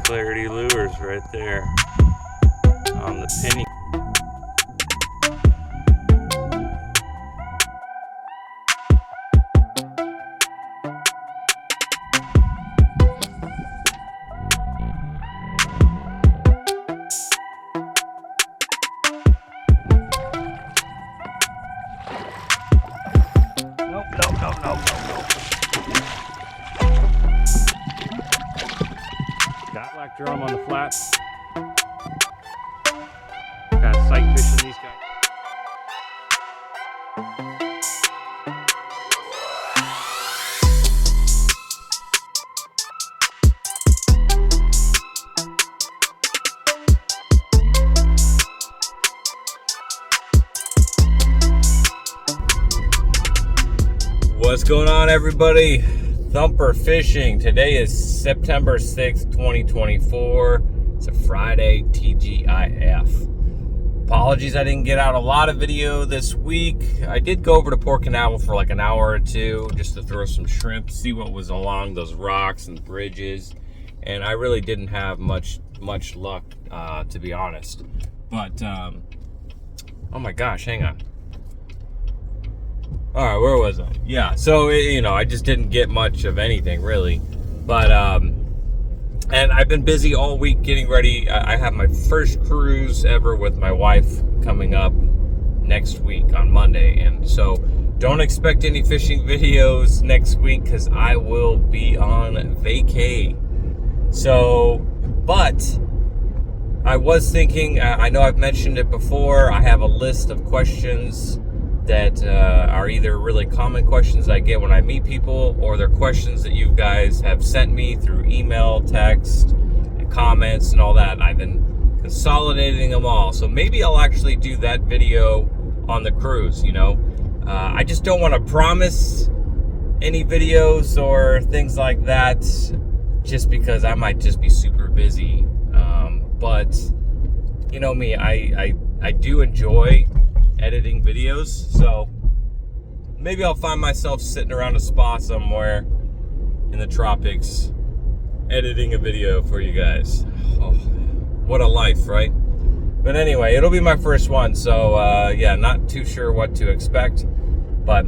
clarity lures right there on the penny. No. Got black drum on the flat. Got sight fishing these guys. What's going on, everybody? Thumper Fishing. Today is September 6th, 2024. It's a Friday, T.G.I.F. Apologies I didn't get out a lot of video this week. I did go over to Port Canaveral for like an hour or two just to throw some shrimp, see what was along those rocks and bridges. And I really didn't have much luck, to be honest. But, oh my gosh, hang on. All right, where was I? Yeah, so, I just didn't get much of anything, really. But, and I've been busy all week getting ready. I have my first cruise ever with my wife coming up next week on Monday. And so, don't expect any fishing videos next week because I will be on vacay. So, but I was thinking, I know I've mentioned it before, I have a list of questions that are either really common questions I get when I meet people, or they're questions that you guys have sent me through email, text, and comments and all that. And I've been consolidating them all. So maybe I'll actually do that video on the cruise, I just don't want to promise any videos or things like that just because I might just be super busy. But you know me, I do enjoy editing videos, so maybe I'll find myself sitting around a spa somewhere in the tropics editing a video for you guys. Oh, what a life, right? But anyway, it'll be my first one, so yeah, not too sure what to expect, but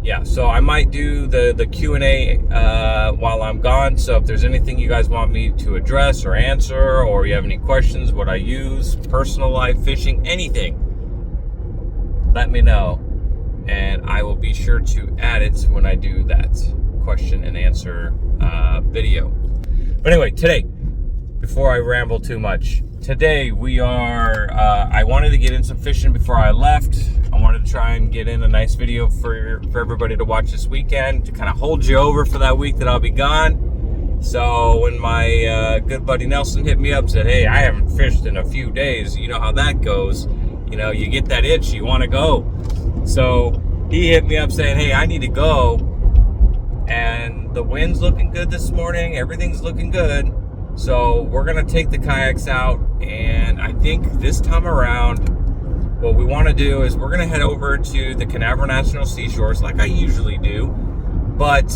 yeah, so I might do the Q&A while I'm gone. So if there's anything you guys want me to address or answer, or you have any questions, what I use, personal life, fishing, anything, let me know, and I will be sure to add it when I do that question and answer video. But anyway, today, before I ramble too much, today we are, I wanted to get in some fishing before I left. I wanted to try and get in a nice video for everybody to watch this weekend, to kind of hold you over for that week that I'll be gone. So when my good buddy Nelson hit me up and said, hey, I haven't fished in a few days, you know how that goes. You get that itch, you want to go. So he hit me up saying, hey, I need to go. And the wind's looking good this morning. Everything's looking good. So we're going to take the kayaks out. And I think this time around, what we want to do is we're going to head over to the Canaveral National Seashores like I usually do. But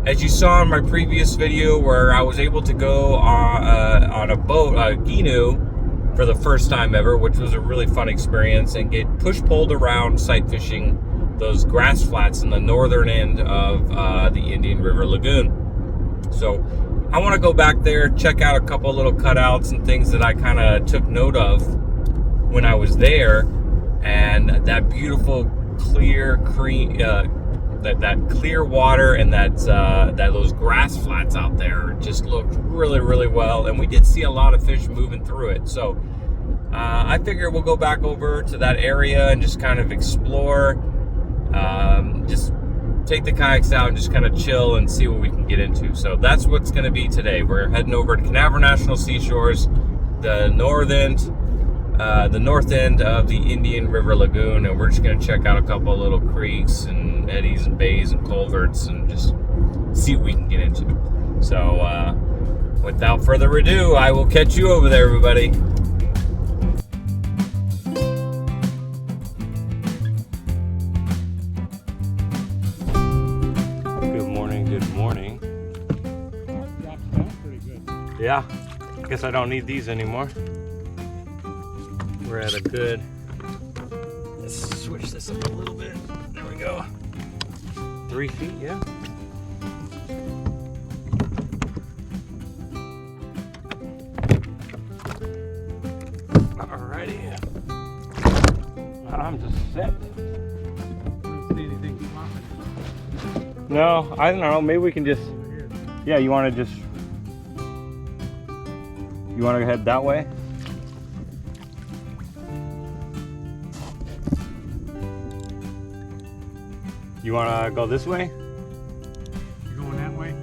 as you saw in my previous video where I was able to go on a boat, a gheenoe, for the first time ever, which was a really fun experience, and get push-pulled around sight fishing those grass flats in the northern end of the Indian River Lagoon. So I want to go back there, check out a couple little cutouts and things that I kind of took note of when I was there, and that beautiful clear that clear water and that those grass flats out there just looked really, really well, and we did see a lot of fish moving through it. So I figure we'll go back over to that area and just kind of explore, just take the kayaks out and just kind of chill and see what we can get into. So that's what's going to be today. We're heading over to Canaveral National Seashores, the north end of the Indian River Lagoon, and we're just going to check out a couple of little creeks and eddies and bays and culverts and just see what we can get into. So without further ado, I will catch you over there, everybody. Good morning. Drops down pretty good. Yeah. Guess I don't need these anymore. We're at a good, let's switch this up a little bit. There we go. 3 feet, yeah. Alrighty. I'm just set. No, I don't know. Maybe we can just, yeah, you want to just, you want to head that way? You want to go this way? You going that way?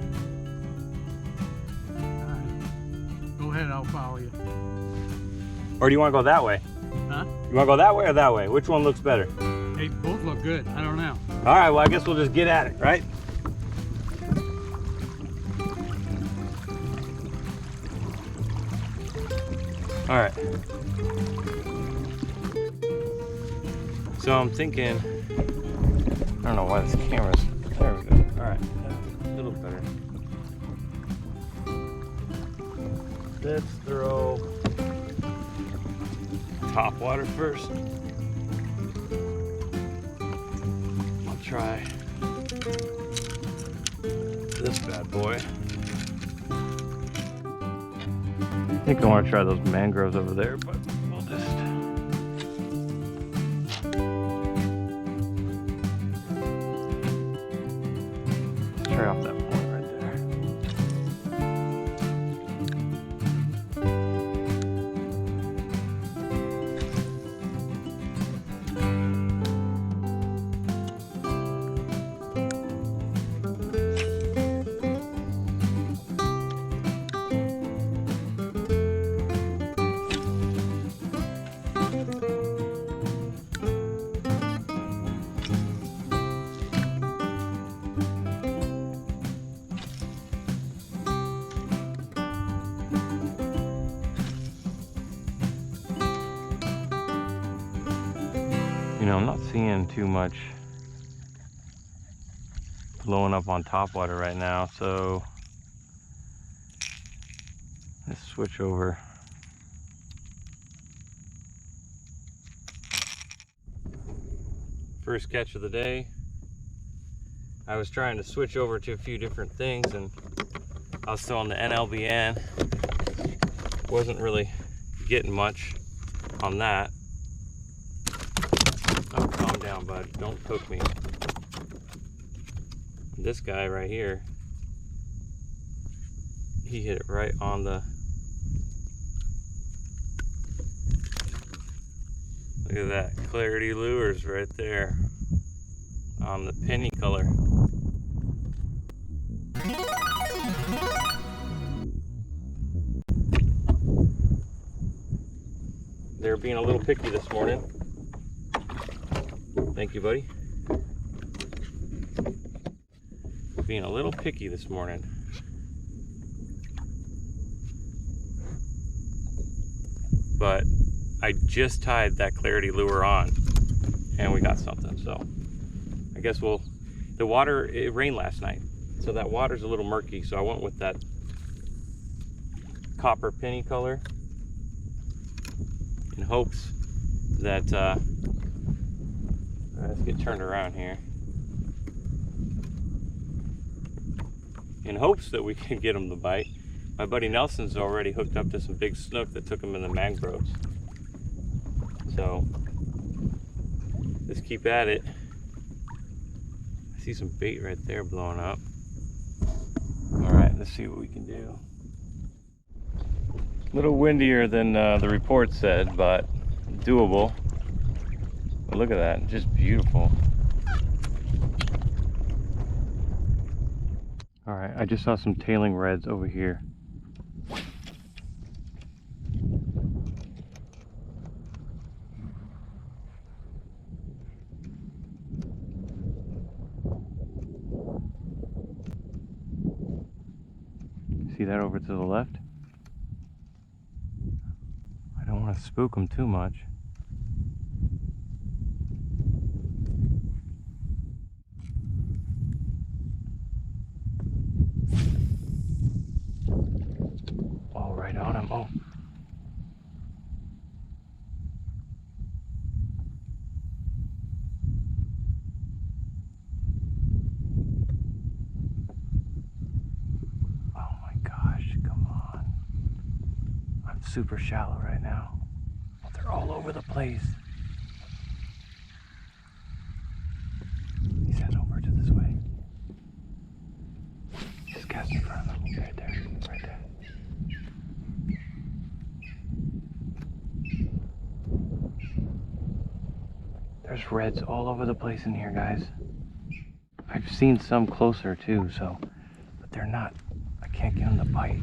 Alright. Go ahead, I'll follow you. Or do you want to go that way? Huh? You want to go that way or that way? Which one looks better? They both look good. I don't know. All right, well, I guess we'll just get at it, right? All right. So I'm thinking, I don't know why this camera's, there we go. All right, a little better. Let's throw top water first. I'll try this bad boy. I think I want to try those mangroves over there, but we'll just try off that point right there. You know, I'm not seeing too much blowing up on top water right now, so let's switch over. First catch of the day. I was trying to switch over to a few different things, and I was still on the NLBN. Wasn't really getting much on that. Oh, calm down, bud. Don't poke me. This guy right here, he hit it right on the, look at that, Clarity Lures right there on the penny color. They're being a little picky this morning. Thank you, buddy. Being a little picky this morning. But I just tied that Clarity lure on and we got something, so I guess we'll, the water, it rained last night, so that water's a little murky, so I went with that copper penny color in hopes that let's get turned around here. In hopes that we can get them to bite. My buddy Nelson's already hooked up to some big snook that took him in the mangroves. So, let's keep at it. I see some bait right there blowing up. Alright, let's see what we can do. A little windier than the report said, but doable. But look at that, just beautiful. Alright, I just saw some tailing reds over here. See that over to the left? I don't want to spook them too much. Alrighty. right on him. Oh. Oh my gosh, come on. I'm super shallow right now. They're all over the place. He's heading over to this way. Just cast in front of him. Right there. Right there. There's reds all over the place in here, guys. I've seen some closer too, so, but they're not, I can't get them to bite.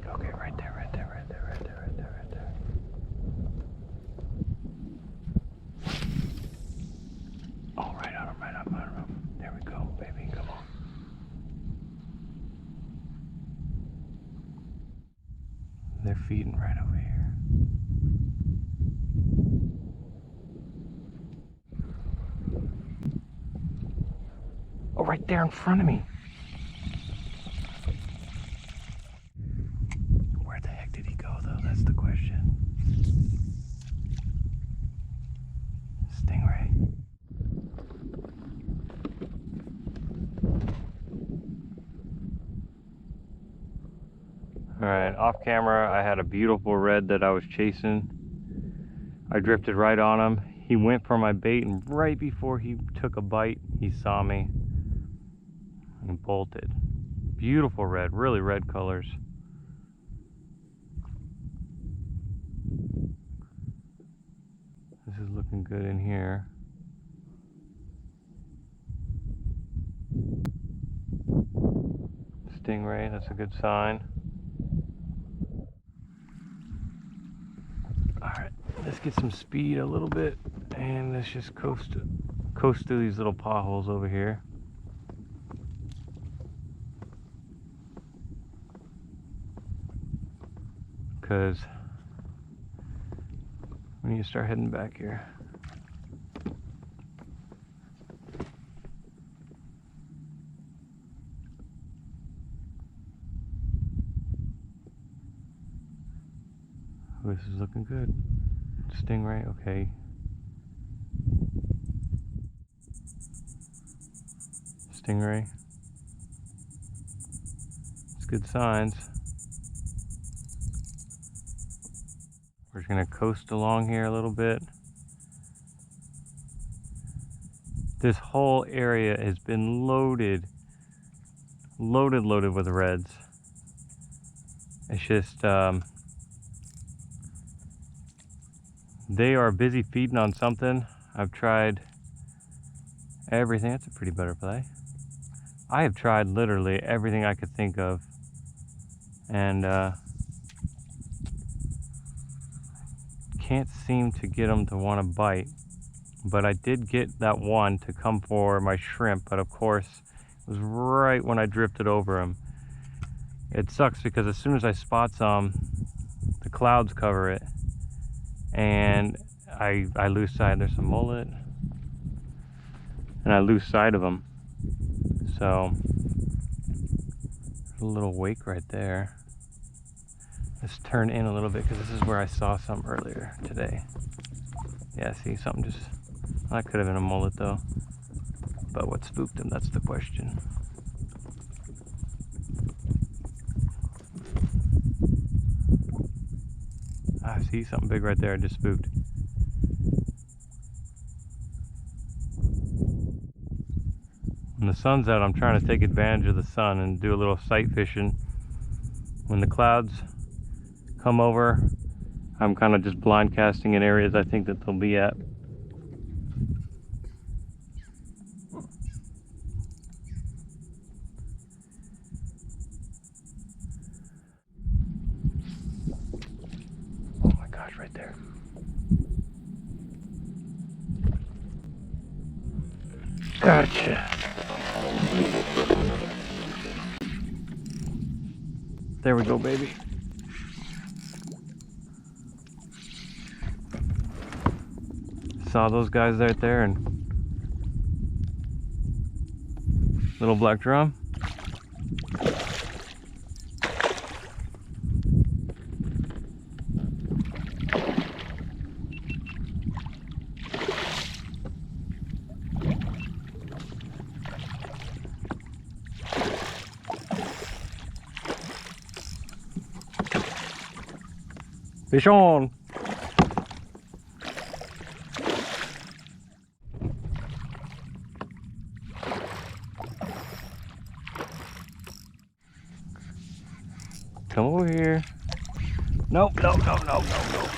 Okay, right there, right there, right there, right there, right there, right there. Oh, right on him, right on him, right on him. There we go, baby, come on. They're feeding right over here. Oh, right there in front of me. Where the heck did he go, though? That's the question. Stingray. Alright, off camera, I had a beautiful red that I was chasing. I drifted right on him. He went for my bait, and right before he took a bite, he saw me and bolted. Beautiful red, really red colors. This is looking good in here. Stingray, that's a good sign. Alright, let's get some speed a little bit, and let's just coast through these little potholes over here. Because we need to start heading back here. This is looking good. Stingray, okay. Stingray. It's good signs. We're just gonna coast along here a little bit. This whole area has been loaded with reds. It's just, they are busy feeding on something. I've tried everything. That's a pretty butterfly. I have tried literally everything I could think of, and can't seem to get them to want to bite. But I did get that one to come for my shrimp, but of course it was right when I drifted over him. It sucks because as soon as I spot some, the clouds cover it, and I lose sight. There's some mullet, and I lose sight of them. So a little wake right there. Let's turn in a little bit because this is where I saw some earlier today. Yeah, see, something just, that could have been a mullet though. But what spooked him, that's the question. I see something big right there, I just spooked. When the sun's out, I'm trying to take advantage of the sun and do a little sight fishing. When the clouds come over, I'm kind of just blind casting in areas I think that they'll be at. Oh my gosh, right there. Gotcha. There we go, baby. Saw those guys right there, and little black drum. Fish on. Come over here. Nope, nope, nope, nope, nope, nope.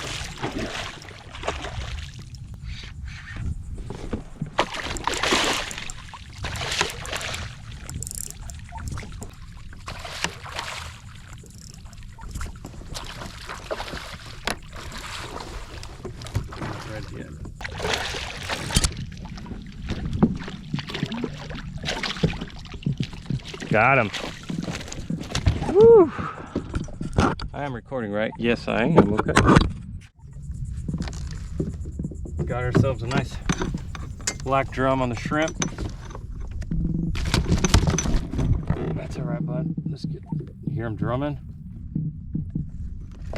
Red yet. Got him. Woo! I am recording, right? Yes, I am. Okay. Got ourselves a nice black drum on the shrimp. That's all right, bud. Let's get. You hear him drumming?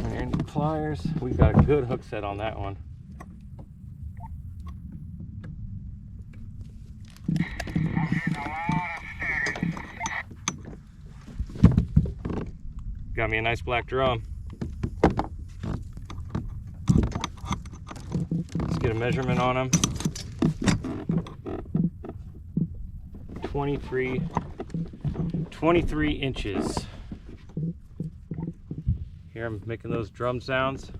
We're hearing the pliers. We've got a good hook set on that one. Got me a nice black drum. Let's get a measurement on him. 23 inches. Hear him making those drum sounds.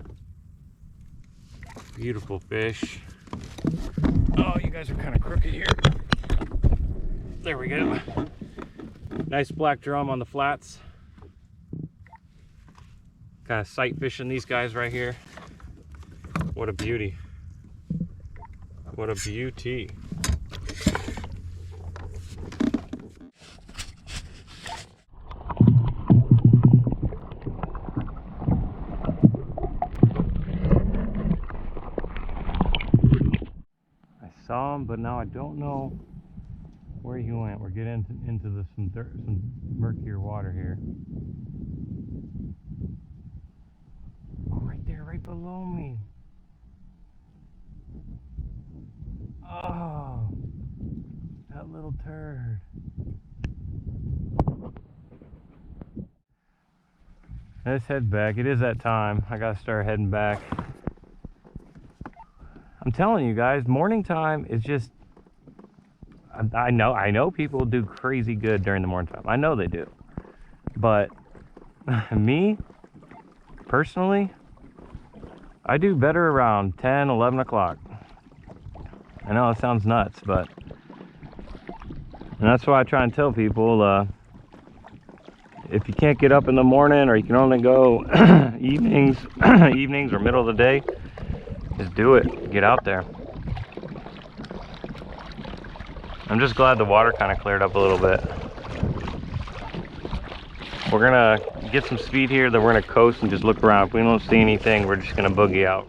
Beautiful fish. Oh, you guys are kind of crooked here. There we go. Nice black drum on the flats. Kind of sight fishing these guys right here. What a beauty. What a beauty. I saw him, but now I don't know where he went. We're getting into some murkier water here. Oh, right there, right below me. Oh, that little turd. Let's head back. It is that time. I gotta start heading back. I'm telling you guys, morning time is just, I know people do crazy good during the morning time. I know they do. But me, personally, I do better around 10, 11 o'clock. I know it sounds nuts, but and that's why I try and tell people, if you can't get up in the morning, or you can only go evenings or middle of the day, just do it. Get out there. I'm just glad the water kind of cleared up a little bit. We're gonna get some speed here, then we're gonna coast and just look around. If we don't see anything, we're just gonna boogie out.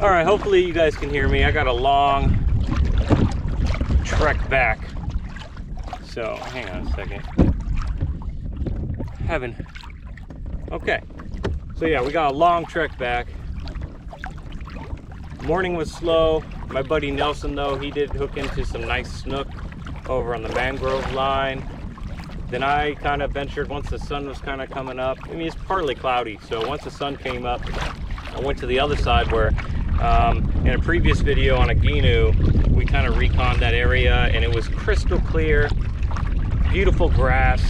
All right, hopefully you guys can hear me. I got a long trek back. So hang on a second. Okay. So yeah, we got a long trek back. Morning was slow. My buddy Nelson, though, he did hook into some nice snook over on the mangrove line. Then I kind of ventured once the sun was kind of coming up. I mean, it's partly cloudy, so once the sun came up, I went to the other side where in a previous video on a gheenoe, we kind of reconned that area, and it was crystal clear, beautiful grass,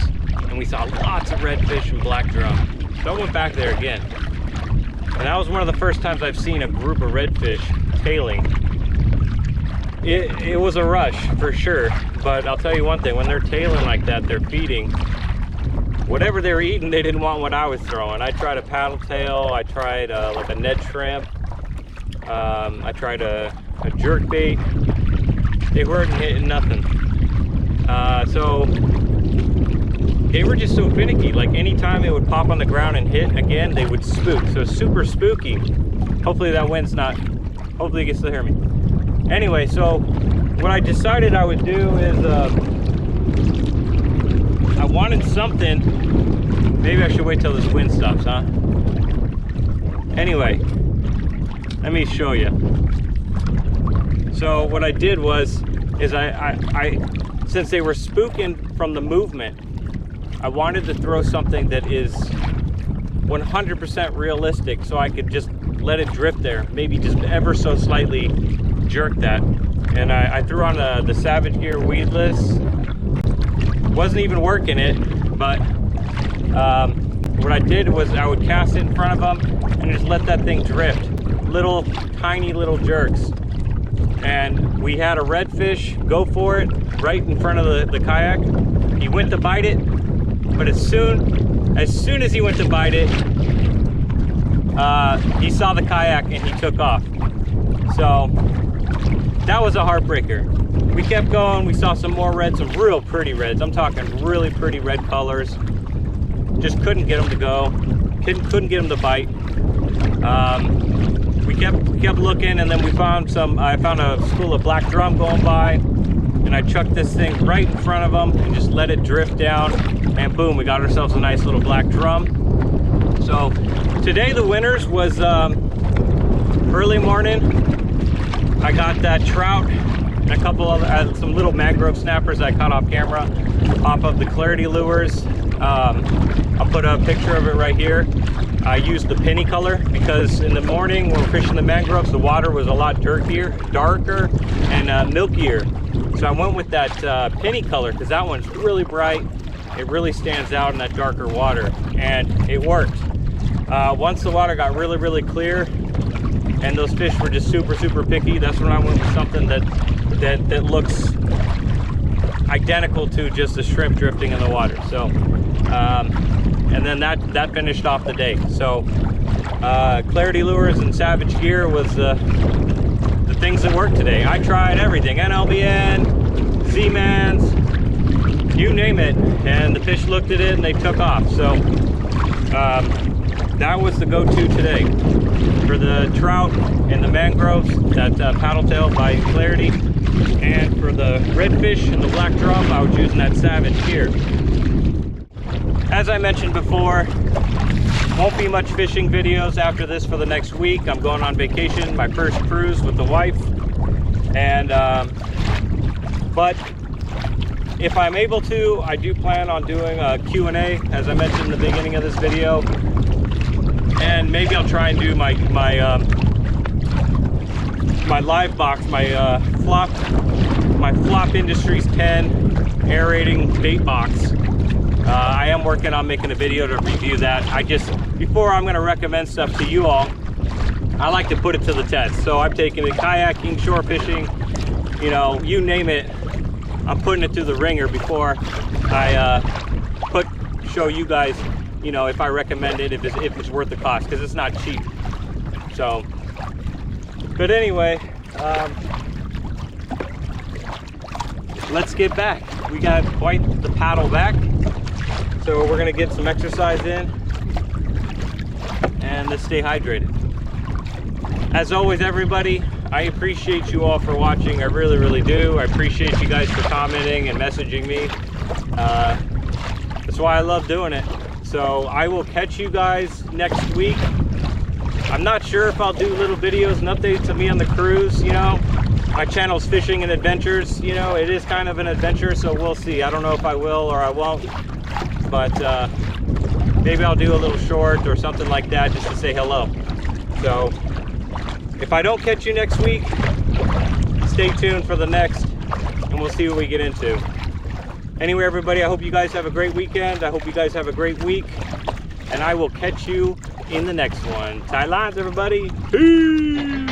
and we saw lots of redfish and black drum. So I went back there again. And that was one of the first times I've seen a group of redfish tailing. It was a rush for sure, but I'll tell you one thing, when they're tailing like that, they're feeding. Whatever they were eating, they didn't want what I was throwing. I tried a paddle tail, I tried like a Ned shrimp, I tried a jerk bait. They weren't hitting nothing. So they were just so finicky. Like anytime it would pop on the ground and hit again, they would spook. So super spooky. Hopefully that wind's not, hopefully you can still hear me. Anyway, so what I decided I would do is I wanted something. Maybe I should wait till this wind stops, huh? Anyway, let me show you. So what I did was, since they were spooking from the movement, I wanted to throw something that is 100% realistic, so I could just let it drift there, maybe just ever so slightly jerk that. And I threw on the Savage Gear weedless. Wasn't even working it, but what I did was I would cast it in front of them and just let that thing drift. Little, tiny little jerks. And we had a redfish go for it right in front of the kayak. He went to bite it, but as soon as he went to bite it, he saw the kayak and he took off. So that was a heartbreaker. We kept going, we saw some more reds, some real pretty reds. I'm talking really pretty red colors. Just couldn't get them to go. Couldn't get them to bite. We kept looking, and then I found a school of black drum going by, and I chucked this thing right in front of them and just let it drift down, and boom, we got ourselves a nice little black drum. So today the winners was early morning. I got that trout and a couple of some little mangrove snappers I caught off camera off of the Clarity lures. I'll put a picture of it right here. I used the penny color because in the morning when we're fishing the mangroves, the water was a lot darker and milkier. So I went with that penny color because that one's really bright. It really stands out in that darker water, and it worked. Once the water got really clear and those fish were just super picky, that's when I went with something that looks identical to just the shrimp drifting in the water. So and then that finished off the day. So Clarity lures and Savage Gear was the things that worked today. I tried everything, NLBN, Z-Mans, you name it, and the fish looked at it and they took off. So that was the go-to today for the trout and the mangroves, that paddle tail by Clarity, and for the redfish and the black drum I was using that Savage Gear. As I mentioned before, won't be much fishing videos after this for the next week. I'm going on vacation, my first cruise with the wife, and but if I'm able to, I do plan on doing a Q&A, as I mentioned in the beginning of this video, and maybe I'll try and do my live box, my Flop Industries 10 aerating bait box. I am working on making a video to review that. Before I'm going to recommend stuff to you all, I like to put it to the test. So I'm taking it kayaking, shore fishing, you know, you name it. I'm putting it through the ringer before I show you guys, you know, if I recommend it, if it's worth the cost, because it's not cheap. So, but anyway, let's get back. We got quite the paddle back. So we're gonna get some exercise in and let's stay hydrated. As always, everybody, I appreciate you all for watching. I really do. I appreciate you guys for commenting and messaging me. That's why I love doing it. So I will catch you guys next week. I'm not sure if I'll do little videos and updates of me on the cruise. You know, my channel's Fishing and Adventures. You know, it is kind of an adventure, so we'll see. I don't know if I will or I won't, but maybe I'll do a little short or something like that just to say hello. So if I don't catch you next week, stay tuned for the next, and we'll see what we get into. Anyway, everybody, I hope you guys have a great weekend. I hope you guys have a great week, and I will catch you in the next one. Tie lines, everybody. Peace.